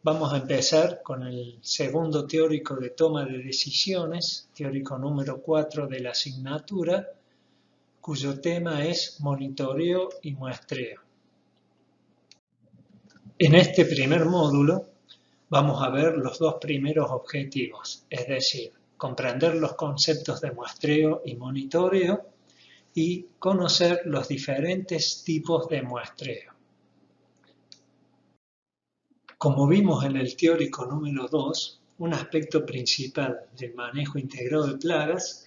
Vamos a empezar con el segundo teórico de toma de decisiones, teórico número 4 de la asignatura, cuyo tema es monitoreo y muestreo. En este primer módulo vamos a ver los dos primeros objetivos, es decir, comprender los conceptos de muestreo y monitoreo y conocer los diferentes tipos de muestreo. Como vimos en el teórico número 2, un aspecto principal del manejo integrado de plagas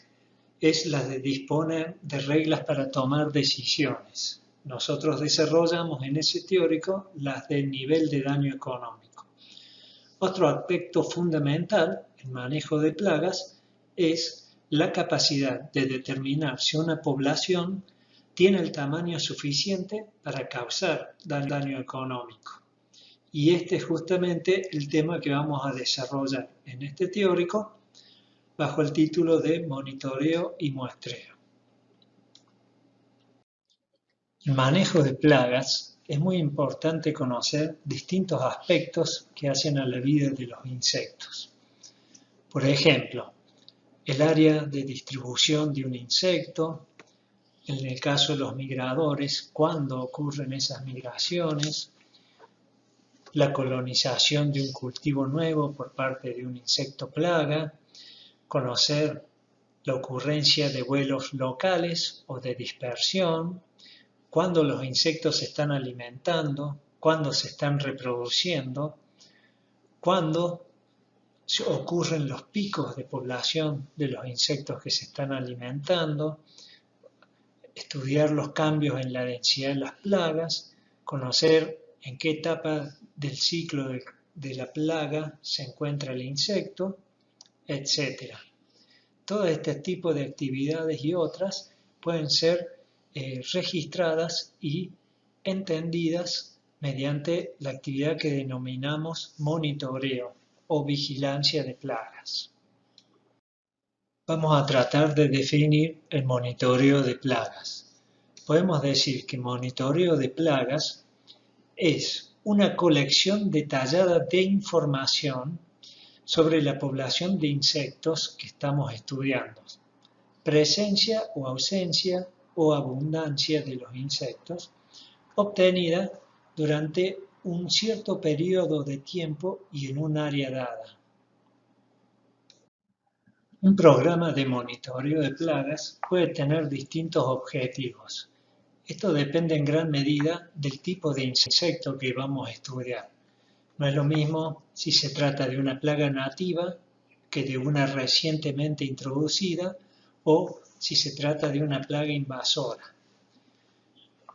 es la de disponer de reglas para tomar decisiones. Nosotros desarrollamos en ese teórico las del nivel de daño económico. Otro aspecto fundamental en manejo de plagas es la capacidad de determinar si una población tiene el tamaño suficiente para causar daño económico. Y este es justamente el tema que vamos a desarrollar en este teórico bajo el título de monitoreo y muestreo. El manejo de plagas es muy importante conocer distintos aspectos que hacen a la vida de los insectos. Por ejemplo, el área de distribución de un insecto, en el caso de los migradores, cuándo ocurren esas migraciones, la colonización de un cultivo nuevo por parte de un insecto plaga, conocer la ocurrencia de vuelos locales o de dispersión, cuándo los insectos se están alimentando, cuándo se están reproduciendo, cuándo ocurren los picos de población de los insectos que se están alimentando, estudiar los cambios en la densidad de las plagas, conocer en qué etapa del ciclo de la plaga se encuentra el insecto, etc. Todo este tipo de actividades y otras pueden ser registradas y entendidas mediante la actividad que denominamos monitoreo o vigilancia de plagas. Vamos a tratar de definir el monitoreo de plagas. Podemos decir que monitoreo de plagas es una colección detallada de información sobre la población de insectos que estamos estudiando, presencia o ausencia o abundancia de los insectos, obtenida durante un cierto periodo de tiempo y en un área dada. Un programa de monitoreo de plagas puede tener distintos objetivos. Esto depende en gran medida del tipo de insecto que vamos a estudiar. No es lo mismo si se trata de una plaga nativa que de una recientemente introducida o si se trata de una plaga invasora.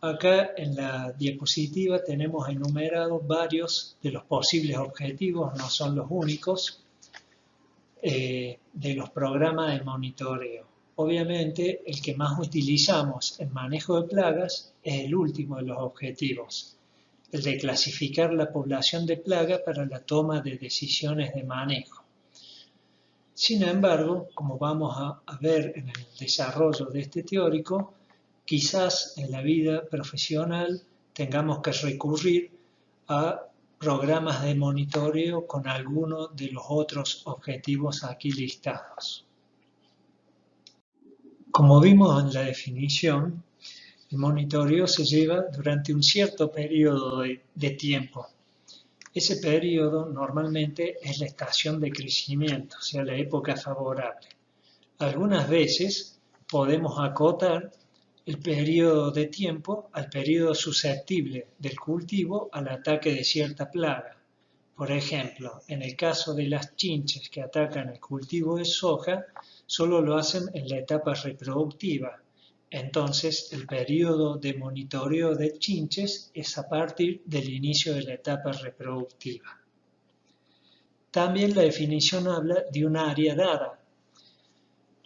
Acá en la diapositiva tenemos enumerados varios de los posibles objetivos, no son los únicos, de los programas de monitoreo. Obviamente, el que más utilizamos en manejo de plagas es el último de los objetivos, el de clasificar la población de plaga para la toma de decisiones de manejo. Sin embargo, como vamos a ver en el desarrollo de este teórico, quizás en la vida profesional tengamos que recurrir a programas de monitoreo con alguno de los otros objetivos aquí listados. Como vimos en la definición, el monitoreo se lleva durante un cierto periodo de tiempo. Ese periodo normalmente es la estación de crecimiento, o sea, la época favorable. Algunas veces podemos acotar el periodo de tiempo al periodo susceptible del cultivo al ataque de cierta plaga. Por ejemplo, en el caso de las chinches que atacan el cultivo de soja, solo lo hacen en la etapa reproductiva. Entonces, el periodo de monitoreo de chinches es a partir del inicio de la etapa reproductiva. También la definición habla de un área dada.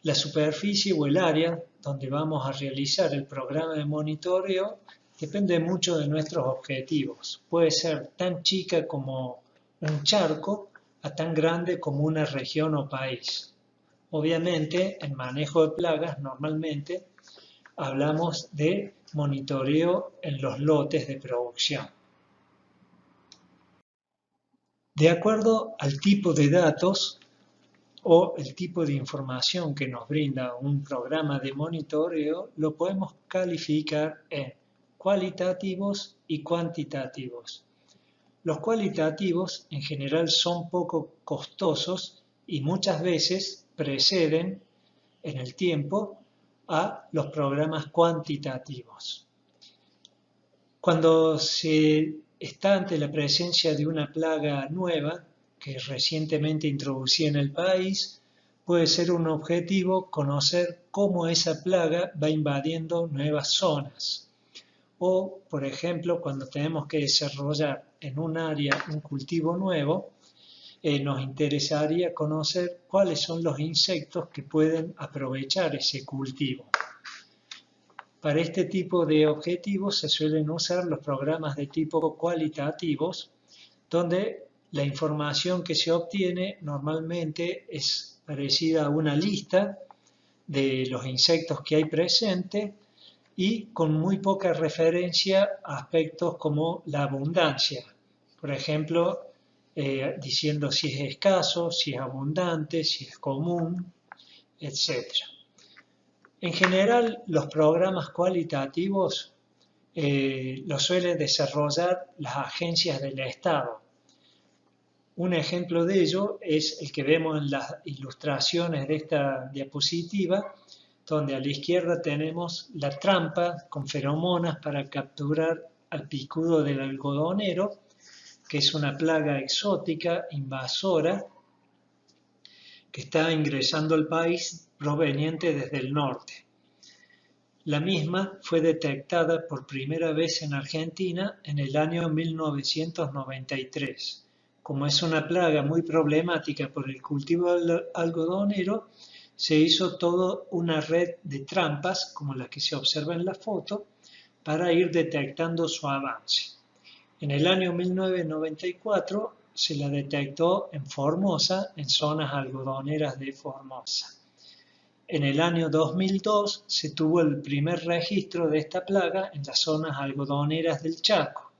La superficie o el área donde vamos a realizar el programa de monitoreo depende mucho de nuestros objetivos. Puede ser tan chica como un charco a tan grande como una región o país. Obviamente, en manejo de plagas normalmente hablamos de monitoreo en los lotes de producción. De acuerdo al tipo de datos o el tipo de información que nos brinda un programa de monitoreo, lo podemos calificar en cualitativos y cuantitativos. Los cualitativos en general son poco costosos y muchas veces preceden en el tiempo a los programas cuantitativos. Cuando se está ante la presencia de una plaga nueva que es recientemente introducida en el país, puede ser un objetivo conocer cómo esa plaga va invadiendo nuevas zonas. O, por ejemplo, cuando tenemos que desarrollar en un área un cultivo nuevo, nos interesaría conocer cuáles son los insectos que pueden aprovechar ese cultivo. Para este tipo de objetivos se suelen usar los programas de tipo cualitativos, donde la información que se obtiene normalmente es parecida a una lista de los insectos que hay presente y con muy poca referencia a aspectos como la abundancia. Por ejemplo, diciendo si es escaso, si es abundante, si es común, etc. En general, los programas cualitativos los suelen desarrollar las agencias del Estado. Un ejemplo de ello es el que vemos en las ilustraciones de esta diapositiva, donde a la izquierda tenemos la trampa con feromonas para capturar al picudo del algodonero, que es una plaga exótica, invasora, que está ingresando al país proveniente desde el norte. La misma fue detectada por primera vez en Argentina en el año 1993. Como es una plaga muy problemática por el cultivo algodonero, se hizo toda una red de trampas, como la que se observa en la foto, para ir detectando su avance. En el año 1994 se la detectó en Formosa, en zonas algodoneras de Formosa. En el año 2002 se tuvo el primer registro de esta plaga en las zonas algodoneras del Chaco.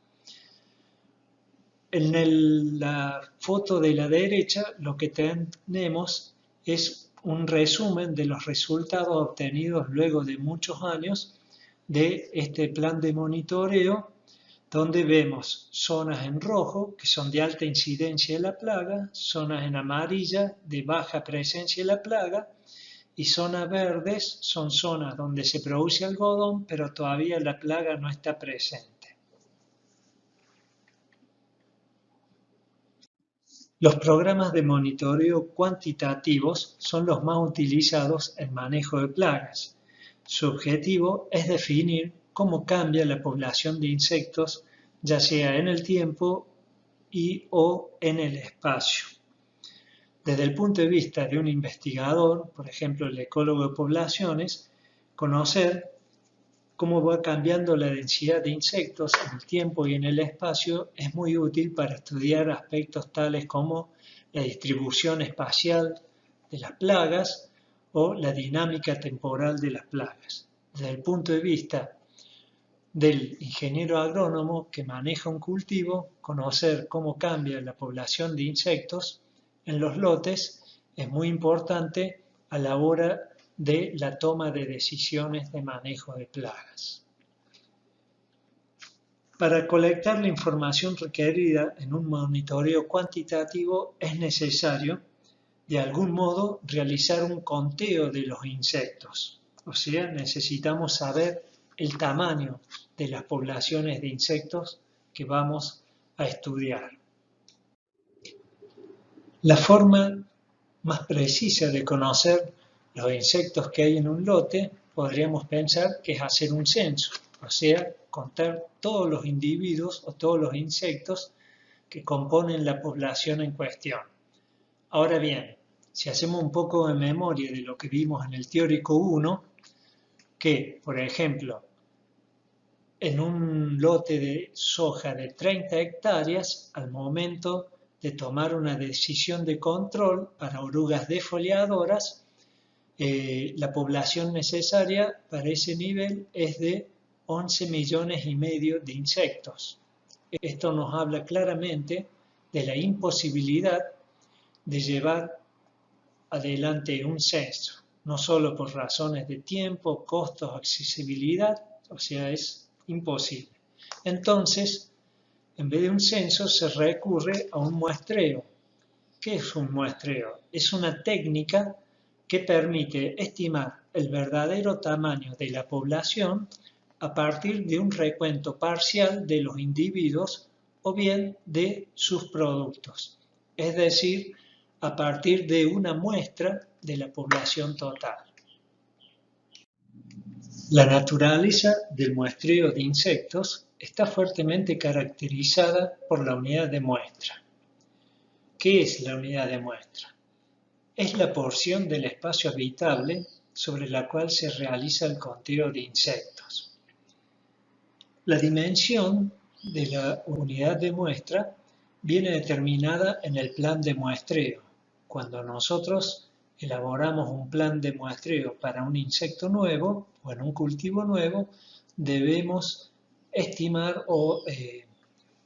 En la foto de la derecha lo que tenemos es un resumen de los resultados obtenidos luego de muchos años de este plan de monitoreo, donde vemos zonas en rojo que son de alta incidencia de la plaga, zonas en amarilla de baja presencia de la plaga, y zonas verdes son zonas donde se produce algodón, pero todavía la plaga no está presente. Los programas de monitoreo cuantitativos son los más utilizados en manejo de plagas. Su objetivo es definir cómo cambia la población de insectos, ya sea en el tiempo o en el espacio. Desde el punto de vista de un investigador, por ejemplo el ecólogo de poblaciones, conocer cómo va cambiando la densidad de insectos en el tiempo y en el espacio es muy útil para estudiar aspectos tales como la distribución espacial de las plagas o la dinámica temporal de las plagas. Desde el punto de vista del ingeniero agrónomo que maneja un cultivo, conocer cómo cambia la población de insectos en los lotes es muy importante a la hora de la toma de decisiones de manejo de plagas. Para colectar la información requerida en un monitoreo cuantitativo es necesario, de algún modo, realizar un conteo de los insectos. O sea, necesitamos saber el tamaño de las poblaciones de insectos que vamos a estudiar. La forma más precisa de conocer los insectos que hay en un lote, podríamos pensar que es hacer un censo, o sea, contar todos los individuos o todos los insectos que componen la población en cuestión. Ahora bien, si hacemos un poco de memoria de lo que vimos en el teórico 1, que, por ejemplo, en un lote de soja de 30 hectáreas, al momento de tomar una decisión de control para orugas defoliadoras, la población necesaria para ese nivel es de 11 millones y medio de insectos. Esto nos habla claramente de la imposibilidad de llevar adelante un censo, no solo por razones de tiempo, costos, accesibilidad, o sea, es imposible. Entonces, en vez de un censo, se recurre a un muestreo. ¿Qué es un muestreo? Es una técnica que permite estimar el verdadero tamaño de la población a partir de un recuento parcial de los individuos o bien de sus productos, es decir, a partir de una muestra de la población total. La naturaleza del muestreo de insectos está fuertemente caracterizada por la unidad de muestra. ¿Qué es la unidad de muestra? Es la porción del espacio habitable sobre la cual se realiza el conteo de insectos. La dimensión de la unidad de muestra viene determinada en el plan de muestreo. Cuando nosotros elaboramos un plan de muestreo para un insecto nuevo o en un cultivo nuevo, debemos estimar o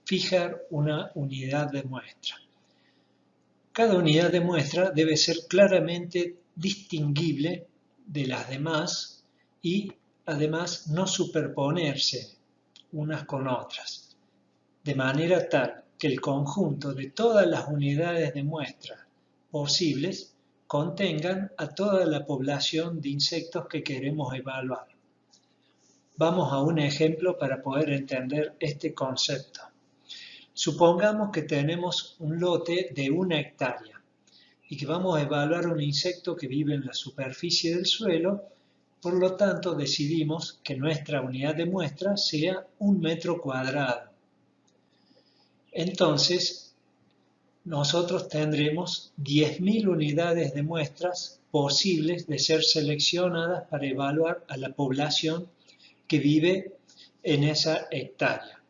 fijar una unidad de muestra. Cada unidad de muestra debe ser claramente distinguible de las demás y además no superponerse unas con otras, de manera tal que el conjunto de todas las unidades de muestra posibles contengan a toda la población de insectos que queremos evaluar. Vamos a un ejemplo para poder entender este concepto. Supongamos que tenemos un lote de 1 hectárea y que vamos a evaluar un insecto que vive en la superficie del suelo, por lo tanto decidimos que nuestra unidad de muestra sea 1 metro cuadrado. Entonces, nosotros tendremos 10.000 unidades de muestras posibles de ser seleccionadas para evaluar a la población que vive en esa hectárea.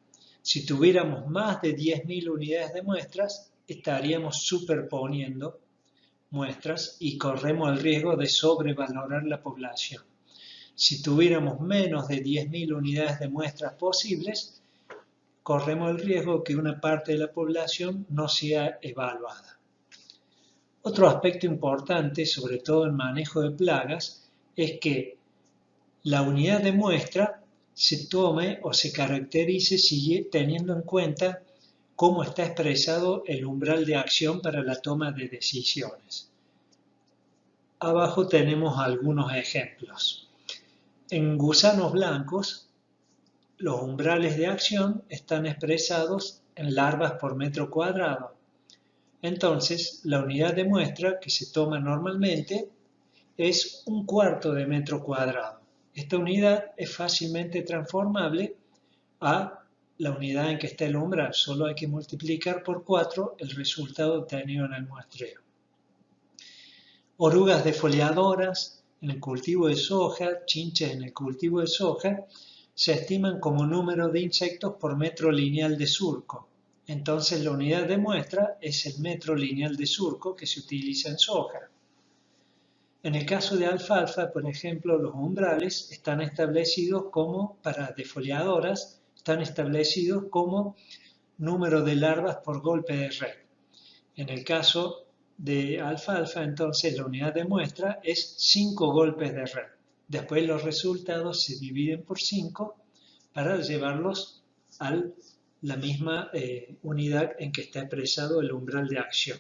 Si tuviéramos más de 10.000 unidades de muestras, estaríamos superponiendo muestras y corremos el riesgo de sobrevalorar la población. Si tuviéramos menos de 10.000 unidades de muestras posibles, corremos el riesgo que una parte de la población no sea evaluada. Otro aspecto importante, sobre todo en manejo de plagas, es que la unidad de muestra se tome o se caracterice teniendo en cuenta cómo está expresado el umbral de acción para la toma de decisiones. Abajo tenemos algunos ejemplos. En gusanos blancos, los umbrales de acción están expresados en larvas por metro cuadrado. Entonces, la unidad de muestra que se toma normalmente es 1/4 de metro cuadrado. Esta unidad es fácilmente transformable a la unidad en que está el umbral. Solo hay que multiplicar por 4 el resultado obtenido en el muestreo. Orugas defoliadoras en el cultivo de soja, chinches en el cultivo de soja, se estiman como número de insectos por metro lineal de surco. Entonces la unidad de muestra es el metro lineal de surco que se utiliza en soja. En el caso de alfalfa, por ejemplo, los umbrales están establecidos como, para defoliadoras, están establecidos como número de larvas por golpe de red. En el caso de alfalfa, entonces, la unidad de muestra es 5 golpes de red. Después los resultados se dividen por 5 para llevarlos a la misma unidad en que está expresado el umbral de acción.